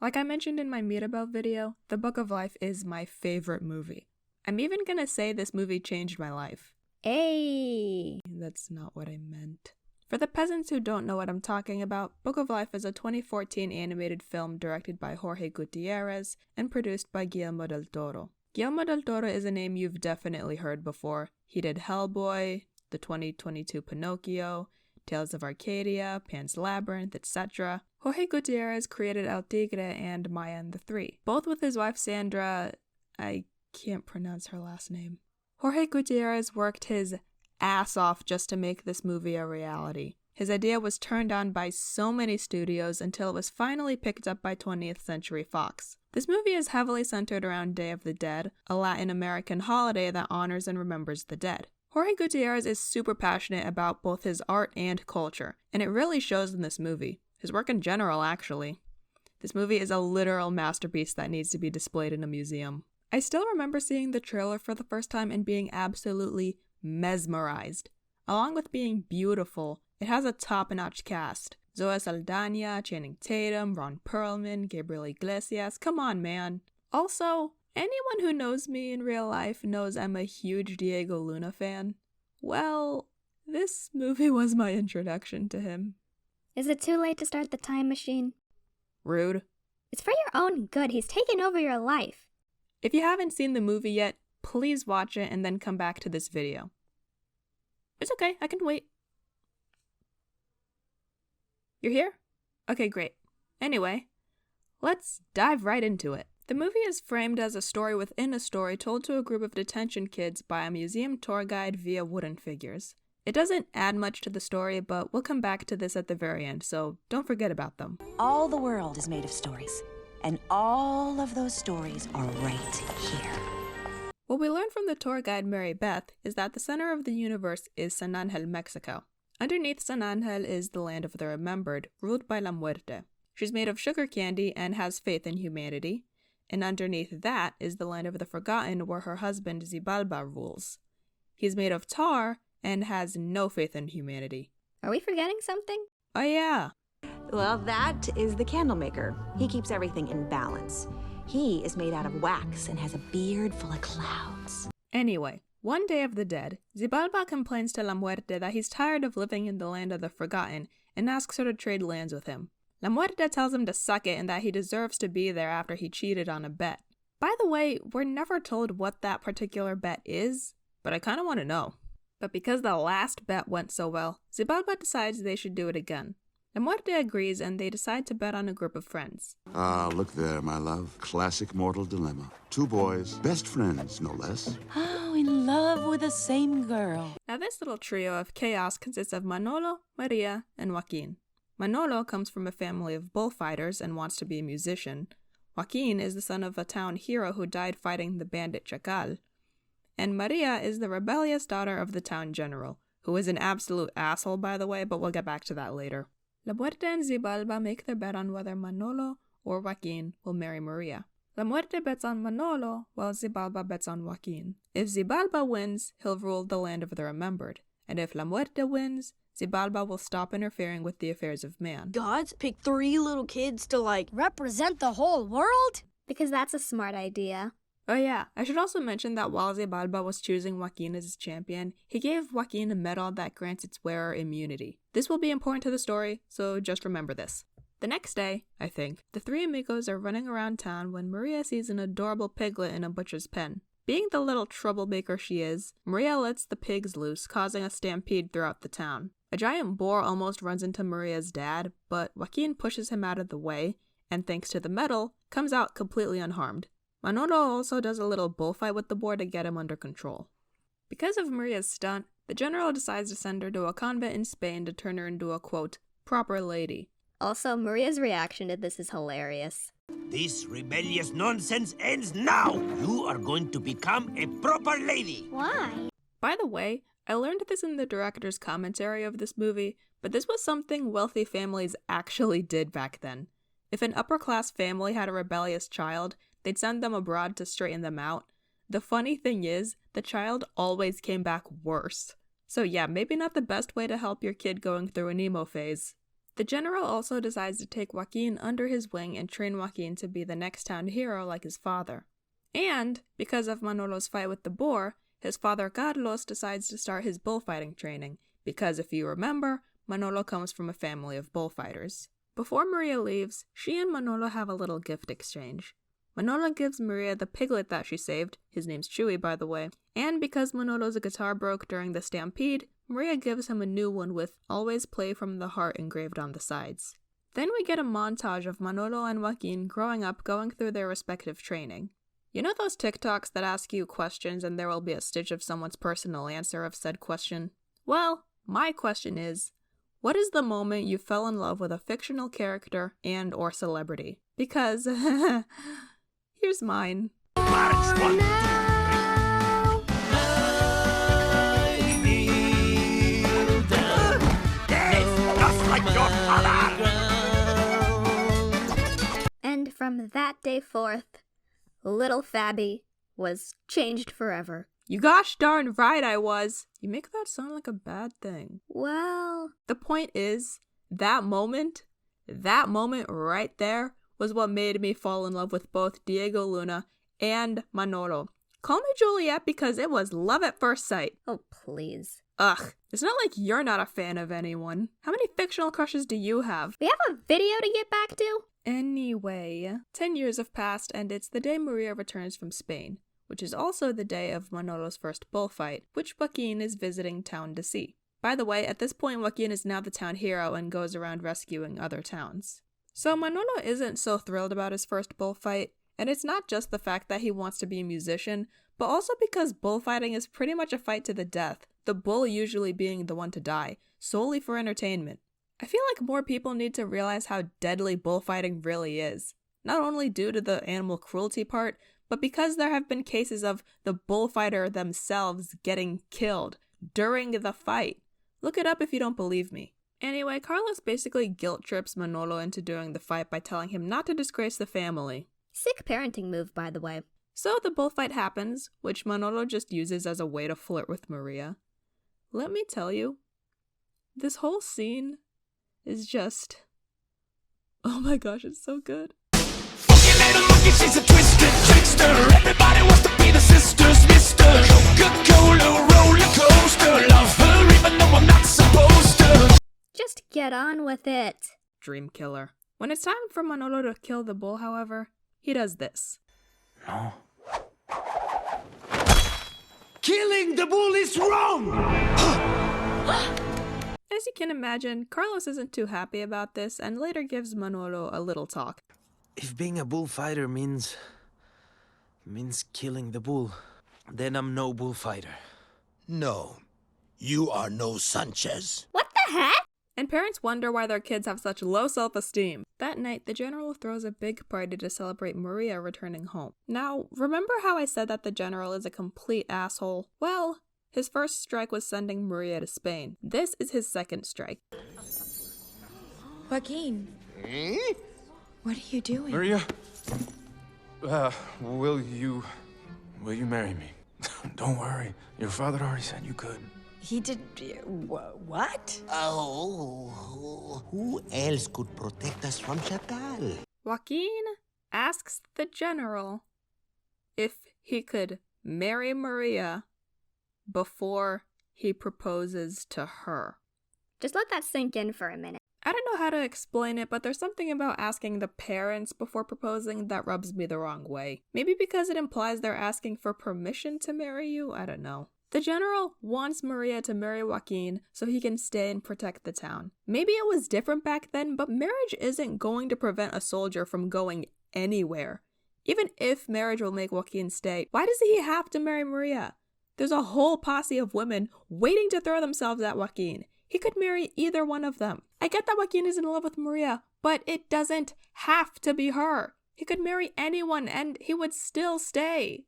Like I mentioned in my Mirabelle video, The Book of Life is my favorite movie. I'm even gonna say this movie changed my life. Hey! That's not what I meant. For the peasants who don't know what I'm talking about, Book of Life is a 2014 animated film directed by Jorge Gutierrez and produced by Guillermo del Toro. Guillermo del Toro is a name you've definitely heard before. He did Hellboy, the 2022 Pinocchio, Tales of Arcadia, Pan's Labyrinth, etc. Jorge Gutierrez created El Tigre and Maya and the Three, both with his wife Sandra. I can't pronounce her last name. Jorge Gutierrez worked his ass off just to make this movie a reality. His idea was turned on by so many studios until it was finally picked up by 20th Century Fox. This movie is heavily centered around Day of the Dead, a Latin American holiday that honors and remembers the dead. Jorge Gutierrez is super passionate about both his art and culture, and it really shows in this movie. His work in general, actually. This movie is a literal masterpiece that needs to be displayed in a museum. I still remember seeing the trailer for the first time and being absolutely mesmerized. Along with being beautiful, it has a top-notch cast. Zoe Saldana, Channing Tatum, Ron Perlman, Gabriel Iglesias, come on man. Also, anyone who knows me in real life knows I'm a huge Diego Luna fan. Well, this movie was my introduction to him. Is it too late to start the time machine? Rude. It's for your own good. He's taken over your life. If you haven't seen the movie yet, please watch it and then come back to this video. It's okay, I can wait. You're here? Okay, great. Anyway, let's dive right into it. The movie is framed as a story within a story told to a group of detention kids by a museum tour guide via wooden figures. It doesn't add much to the story, but we'll come back to this at the very end, so don't forget about them. All the world is made of stories, and all of those stories are right here. What we learn from the tour guide Mary Beth is that the center of the universe is San Angel, Mexico. Underneath San Angel is the land of the remembered, ruled by La Muerte. She's made of sugar candy and has faith in humanity. And underneath that is the land of the forgotten, where her husband Xibalba rules. He's made of tar and has no faith in humanity. Are we forgetting something? Oh yeah. Well, that is the candle maker. He keeps everything in balance. He is made out of wax and has a beard full of clouds. Anyway, one Day of the Dead, Xibalba complains to La Muerte that he's tired of living in the land of the forgotten and asks her to trade lands with him. La Muerte tells him to suck it and that he deserves to be there after he cheated on a bet. By the way, we're never told what that particular bet is, but I kinda wanna know. But because the last bet went so well, Xibalba decides they should do it again. La Muerte agrees and they decide to bet on a group of friends. Ah, look there, my love. Classic mortal dilemma. Two boys, best friends, no less. Oh, in love with the same girl. Now this little trio of chaos consists of Manolo, Maria, and Joaquin. Manolo comes from a family of bullfighters and wants to be a musician. Joaquin is the son of a town hero who died fighting the bandit Chacal. And Maria is the rebellious daughter of the town general, who is an absolute asshole by the way, but we'll get back to that later. La Muerte and Xibalba make their bet on whether Manolo or Joaquin will marry Maria. La Muerte bets on Manolo, while Xibalba bets on Joaquin. If Xibalba wins, he'll rule the land of the remembered. And if La Muerte wins, Xibalba will stop interfering with the affairs of man. Gods pick 3 little kids to, represent the whole world? Because that's a smart idea. Oh yeah, I should also mention that while Xibalba was choosing Joaquin as his champion, he gave Joaquin a medal that grants its wearer immunity. This will be important to the story, so just remember this. The next day, I think, the three amigos are running around town when Maria sees an adorable piglet in a butcher's pen. Being the little troublemaker she is, Maria lets the pigs loose, causing a stampede throughout the town. A giant boar almost runs into Maria's dad, but Joaquin pushes him out of the way, and thanks to the medal, comes out completely unharmed. Manolo also does a little bullfight with the boar to get him under control. Because of Maria's stunt, the general decides to send her to a convent in Spain to turn her into a, quote, proper lady. Also, Maria's reaction to this is hilarious. This rebellious nonsense ends now! You are going to become a proper lady! Why? By the way, I learned this in the director's commentary of this movie, but this was something wealthy families actually did back then. If an upper-class family had a rebellious child, they'd send them abroad to straighten them out. The funny thing is, the child always came back worse. So yeah, maybe not the best way to help your kid going through an emo phase. The general also decides to take Joaquin under his wing and train Joaquin to be the next town hero like his father. And, because of Manolo's fight with the boar, his father Carlos decides to start his bullfighting training, because if you remember, Manolo comes from a family of bullfighters. Before Maria leaves, she and Manolo have a little gift exchange. Manolo gives Maria the piglet that she saved, his name's Chewy by the way, and because Manolo's guitar broke during the stampede, Maria gives him a new one with "Always Play from the Heart" engraved on the sides. Then we get a montage of Manolo and Joaquin growing up going through their respective training. You know those TikToks that ask you questions and there will be a stitch of someone's personal answer of said question? Well, my question is, what is the moment you fell in love with a fictional character and or celebrity? Because, here's mine. March 1, 2, 3. Yes, just like your father! And from that day forth, little Fabby was changed forever. You gosh darn right I was. You make that sound like a bad thing. Well, The point is, that moment right there was what made me fall in love with both Diego Luna and Manolo. Call me Juliet because it was love at first sight. oh please. Ugh, it's not like you're not a fan of anyone. How many fictional crushes do you have? We have a video to get back to? Anyway, 10 years have passed and it's the day Maria returns from Spain, which is also the day of Manolo's first bullfight, which Joaquin is visiting town to see. By the way, at this point Joaquin is now the town hero and goes around rescuing other towns. So Manolo isn't so thrilled about his first bullfight, and it's not just the fact that he wants to be a musician, but also because bullfighting is pretty much a fight to the death, the bull usually being the one to die, solely for entertainment. I feel like more people need to realize how deadly bullfighting really is, not only due to the animal cruelty part, but because there have been cases of the bullfighter themselves getting killed during the fight. Look it up if you don't believe me. Anyway, Carlos basically guilt trips Manolo into doing the fight by telling him not to disgrace the family. Sick parenting move, by the way. So the bullfight happens, which Manolo just uses as a way to flirt with Maria. Let me tell you, this whole scene is just... oh my gosh, it's so good. Fucking little monkey, she's a twisted trickster. Everybody wants to be the sisters, mister. Coca-Cola roller coaster. Love her even though I'm not supposed to. Just get on with it. Dream killer. When it's time for Manolo to kill the bull, however, he does this. No. Killing the bull is wrong! As you can imagine, Carlos isn't too happy about this and later gives Manolo a little talk. If being a bullfighter means killing the bull, then I'm no bullfighter. No, you are no Sanchez. What the heck? And parents wonder why their kids have such low self-esteem. That night, the general throws a big party to celebrate Maria returning home. Now, remember how I said that the general is a complete asshole? Well, his first strike was sending Maria to Spain. This is his second strike. Joaquin. What are you doing? Maria, will you marry me? Don't worry, your father already said you could. He did... what? Oh, who else could protect us from Chacal? Joaquin asks the general if he could marry Maria before he proposes to her. Just let that sink in for a minute. I don't know how to explain it, but there's something about asking the parents before proposing that rubs me the wrong way. Maybe because it implies they're asking for permission to marry you? I don't know. The general wants Maria to marry Joaquin so he can stay and protect the town. Maybe it was different back then, but marriage isn't going to prevent a soldier from going anywhere. Even if marriage will make Joaquin stay, why does he have to marry Maria? There's a whole posse of women waiting to throw themselves at Joaquin. He could marry either one of them. I get that Joaquin is in love with Maria, but it doesn't have to be her. He could marry anyone and he would still stay.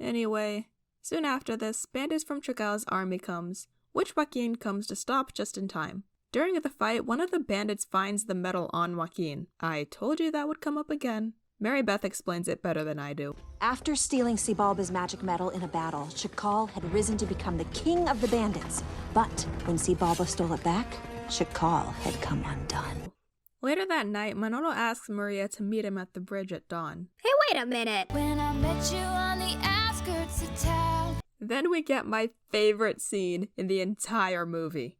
Anyway, soon after this, bandits from Chacal's army comes, which Joaquin comes to stop just in time. During the fight, one of the bandits finds the medal on Joaquin. I told you that would come up again. Mary Beth explains it better than I do. After stealing Xibalba's magic medal in a battle, Chacal had risen to become the king of the bandits. But when Xibalba stole it back, Chakal had come undone. Later that night, Manolo asks Maria to meet him at the bridge at dawn. Hey, wait a minute. When I met you on the outskirts of town. Then we get my favorite scene in the entire movie.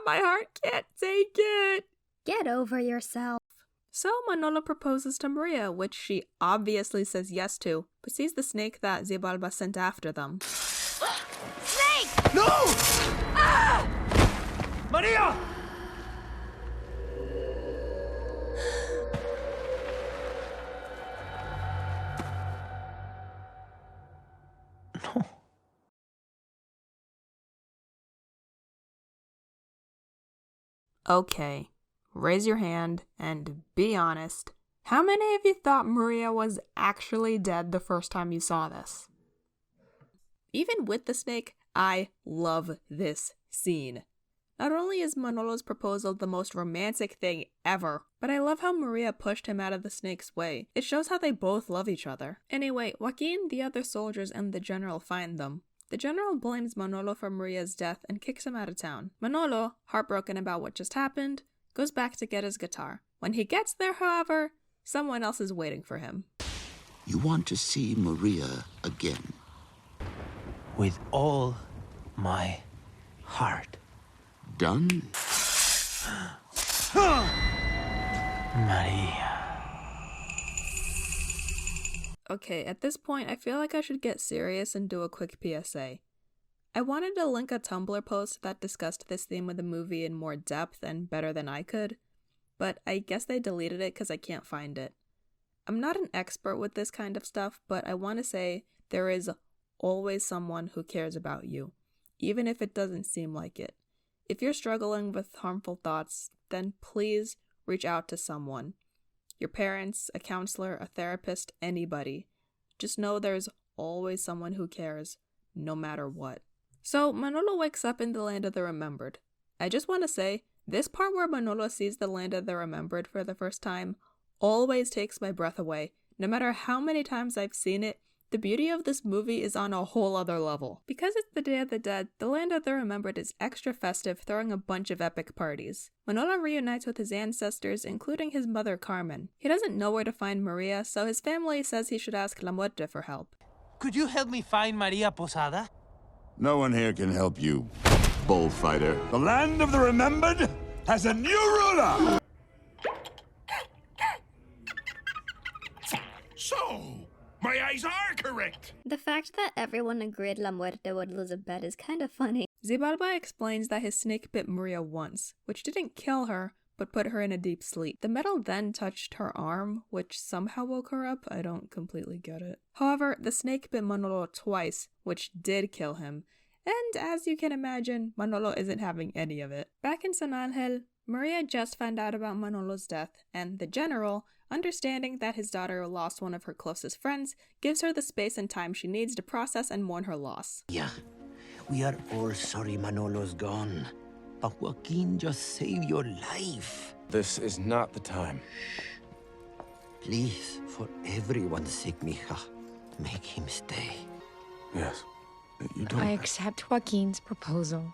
My heart can't take it. Get over yourself. So Manolo proposes to Maria, which she obviously says yes to, but sees the snake that Xibalba sent after them. Snake! No! Ah! Maria! No. Okay, raise your hand and be honest. How many of you thought Maria was actually dead the first time you saw this? Even with the snake, I love this scene. Not only is Manolo's proposal the most romantic thing ever, but I love how Maria pushed him out of the snake's way. It shows how they both love each other. Anyway, Joaquin, the other soldiers, and the general find them. The general blames Manolo for Maria's death and kicks him out of town. Manolo, heartbroken about what just happened, goes back to get his guitar. When he gets there, however, someone else is waiting for him. You want to see Maria again? With all my heart. Done? Maria. Okay, at this point, I feel like I should get serious and do a quick PSA. I wanted to link a Tumblr post that discussed this theme of the movie in more depth and better than I could, but I guess they deleted it because I can't find it. I'm not an expert with this kind of stuff, but I want to say there is always someone who cares about you, even if it doesn't seem like it. If you're struggling with harmful thoughts, then please reach out to someone. Your parents, a counselor, a therapist, anybody. Just know there's always someone who cares, no matter what. So Manolo wakes up in the land of the remembered. I just want to say, this part where Manolo sees the land of the remembered for the first time always takes my breath away. No matter how many times I've seen it, the beauty of this movie is on a whole other level. Because it's the Day of the Dead, the Land of the Remembered is extra festive, throwing a bunch of epic parties. Manolo reunites with his ancestors, including his mother Carmen. He doesn't know where to find Maria, so his family says he should ask La Muerte for help. Could you help me find Maria Posada? No one here can help you, bullfighter. The land of the remembered has a new ruler! So, my eyes are correct. The fact that everyone agreed La Muerte would lose a bet is kind of funny. Xibalba explains that his snake bit Maria once, which didn't kill her, but put her in a deep sleep. The metal then touched her arm, which somehow woke her up. I don't completely get it. However, the snake bit Manolo twice, which did kill him. And as you can imagine, Manolo isn't having any of it. Back in San Angel, Maria just found out about Manolo's death, and the general, understanding that his daughter lost one of her closest friends, gives her the space and time she needs to process and mourn her loss. Yeah, we are all sorry Manolo's gone. But Joaquin just saved your life. This is not the time. Please, for everyone's sake, mija, make him stay. Yes. You don't... I accept Joaquin's proposal.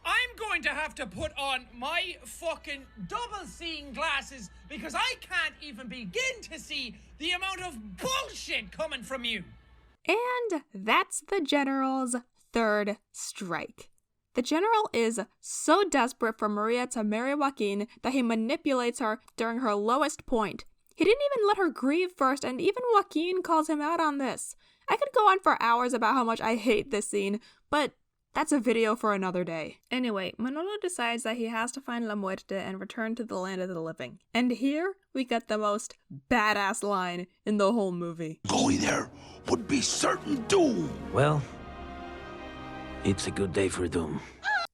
I'm going to have to put on my fucking double-seeing glasses because I can't even begin to see the amount of bullshit coming from you. And that's the general's third strike. The general is so desperate for Maria to marry Joaquin that he manipulates her during her lowest point. He didn't even let her grieve first, and even Joaquin calls him out on this. I could go on for hours about how much I hate this scene, but that's a video for another day. Anyway, Manolo decides that he has to find La Muerte and return to the land of the living. And here, we get the most badass line in the whole movie. Going there would be certain doom. Well, it's a good day for doom.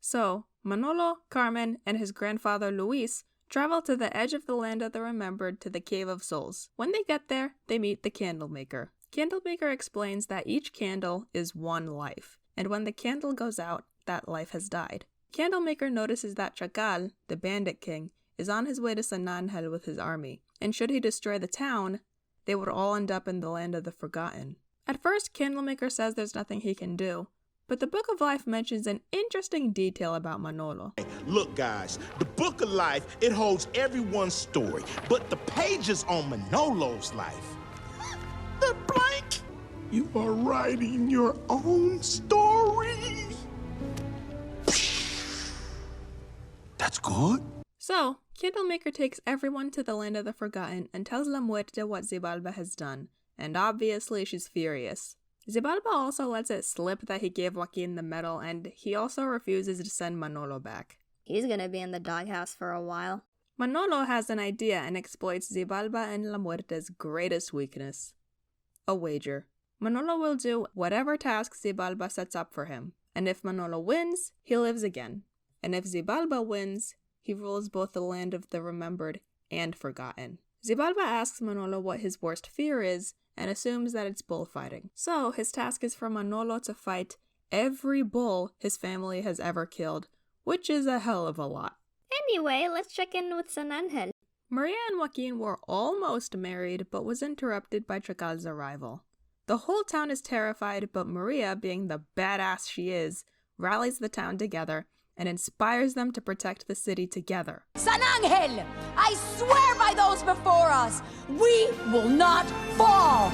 So, Manolo, Carmen, and his grandfather Luis travel to the edge of the land of the remembered to the Cave of Souls. When they get there, they meet the Candlemaker. Candlemaker explains that each candle is one life, and when the candle goes out, that life has died. Candlemaker notices that Chakal, the bandit king, is on his way to Sananhel with his army, and should he destroy the town, they would all end up in the land of the Forgotten. At first, Candlemaker says there's nothing he can do, but the Book of Life mentions an interesting detail about Manolo. Look, guys, the Book of Life, it holds everyone's story, but the pages on Manolo's life, they're blank. You are writing your own story. That's good. So, Candlemaker takes everyone to the land of the Forgotten and tells La Muerte what Xibalba has done, and obviously she's furious. Xibalba also lets it slip that he gave Joaquin the medal, and he also refuses to send Manolo back. He's gonna be in the doghouse for a while. Manolo has an idea and exploits Xibalba and La Muerte's greatest weakness: a wager. Manolo will do whatever task Xibalba sets up for him, and if Manolo wins, he lives again. And if Xibalba wins, he rules both the land of the remembered and forgotten. Xibalba asks Manolo what his worst fear is, and assumes that it's bullfighting. So his task is for Manolo to fight every bull his family has ever killed, which is a hell of a lot. Anyway, let's check in with Sananhel. Maria and Joaquin were almost married, but was interrupted by Chacal's arrival. The whole town is terrified, but Maria, being the badass she is, rallies the town together and inspires them to protect the city together. Sananhel! I swear by those before us, we will not fall!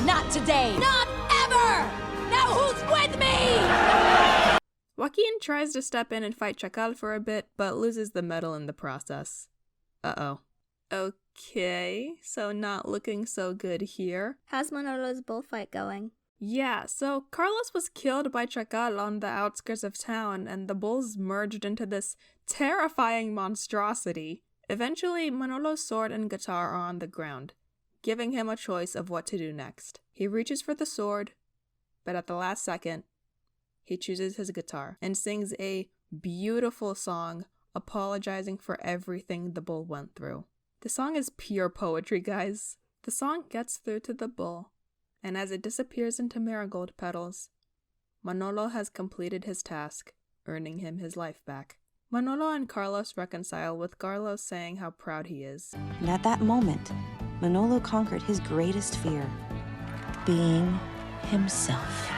Not today! Not ever! Now who's with me? Joaquin tries to step in and fight Chacal for a bit, but loses the medal in the process. Uh-oh. Okay, so not looking so good here. How's Manolo's bullfight going? Yeah, so Carlos was killed by Chacal on the outskirts of town, and the bulls merged into this terrifying monstrosity. Eventually, Manolo's sword and guitar are on the ground, giving him a choice of what to do next. He reaches for the sword, but at the last second, he chooses his guitar and sings a beautiful song apologizing for everything the bull went through. The song is pure poetry, guys. The song gets through to the bull, and as it disappears into marigold petals, Manolo has completed his task, earning him his life back. Manolo and Carlos reconcile, with Carlos saying how proud he is. And at that moment, Manolo conquered his greatest fear, being himself.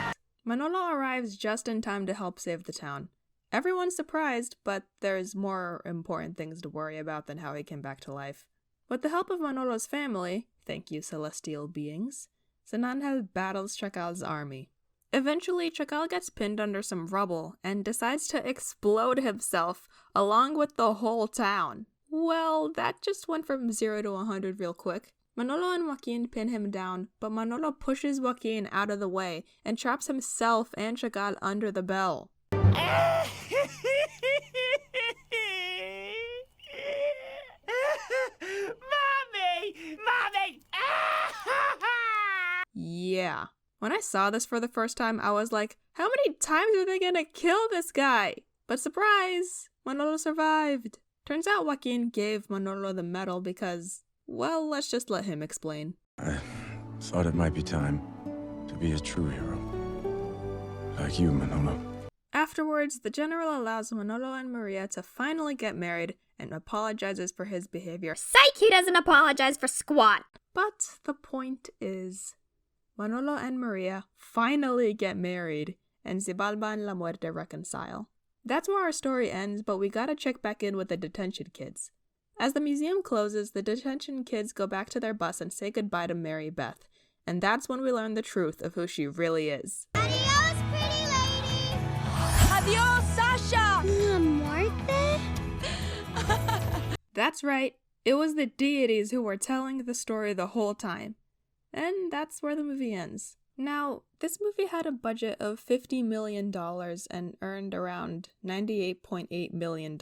Manolo arrives just in time to help save the town. Everyone's surprised, but there's more important things to worry about than how he came back to life. With the help of Manolo's family, thank you celestial beings, Sananhel battles Chacal's army. Eventually, Chacal gets pinned under some rubble and decides to explode himself along with the whole town. Well, that just went from 0 to 100 real quick. Manolo and Joaquin pin him down, but Manolo pushes Joaquin out of the way and traps himself and Chacal under the bell. Mommy! Yeah. When I saw this for the first time, I was like, how many times are they gonna kill this guy? But surprise! Manolo survived. Turns out Joaquin gave Manolo the medal because, well, let's just let him explain. I thought it might be time to be a true hero. Like you, Manolo. Afterwards, the general allows Manolo and Maria to finally get married and apologizes for his behavior. Psych! He doesn't apologize for squat! But the point is, Manolo and Maria finally get married, and Xibalba and La Muerte reconcile. That's where our story ends, but we gotta check back in with the detention kids. As the museum closes, the detention kids go back to their bus and say goodbye to Mary Beth, and that's when we learn the truth of who she really is. Adios, pretty lady! Adios, Sasha! La Muerte? That's right, it was the deities who were telling the story the whole time. And that's where the movie ends. Now, this movie had a budget of $50 million and earned around $98.8 million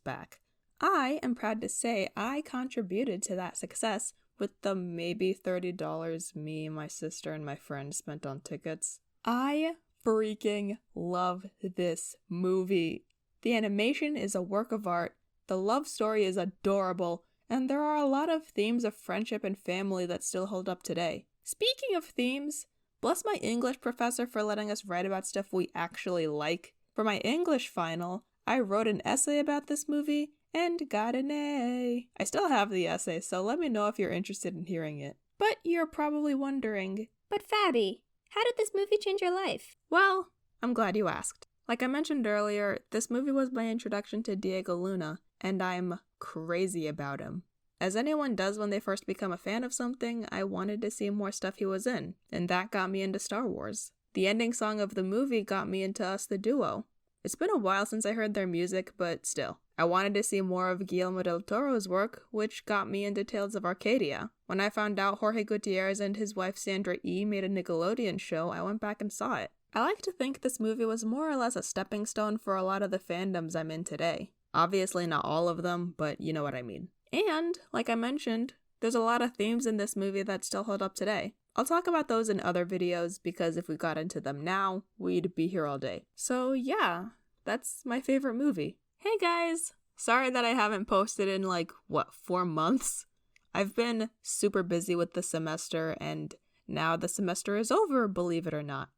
back. I am proud to say I contributed to that success with the maybe $30 me, my sister, and my friend spent on tickets. I freaking love this movie. The animation is a work of art, the love story is adorable, and there are a lot of themes of friendship and family that still hold up today. Speaking of themes, bless my English professor for letting us write about stuff we actually like. For my English final, I wrote an essay about this movie, and got an A. I still have the essay, so let me know if you're interested in hearing it. But you're probably wondering, But Fabby, how did this movie change your life? well, I'm glad you asked. Like I mentioned earlier, this movie was my introduction to Diego Luna, and I'm crazy about him. As anyone does when they first become a fan of something, I wanted to see more stuff he was in, and that got me into Star Wars. The ending song of the movie got me into Us the Duo. It's been a while since I heard their music, but still. I wanted to see more of Guillermo del Toro's work, which got me into Tales of Arcadia. When I found out Jorge Gutierrez and his wife Sandra E made a Nickelodeon show, I went back and saw it. I like to think this movie was more or less a stepping stone for a lot of the fandoms I'm in today. Obviously not all of them, but you know what I mean. And, like I mentioned, there's a lot of themes in this movie that still hold up today. I'll talk about those in other videos because if we got into them now, we'd be here all day. So yeah, that's my favorite movie. Hey guys! Sorry that I haven't posted in 4 months? I've been super busy with the semester and now the semester is over, believe it or not.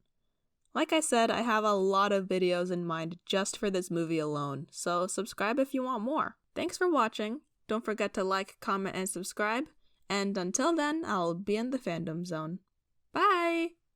Like I said, I have a lot of videos in mind just for this movie alone, so subscribe if you want more. Thanks for watching. Don't forget to like, comment, and subscribe. And until then, I'll be in the fandom zone.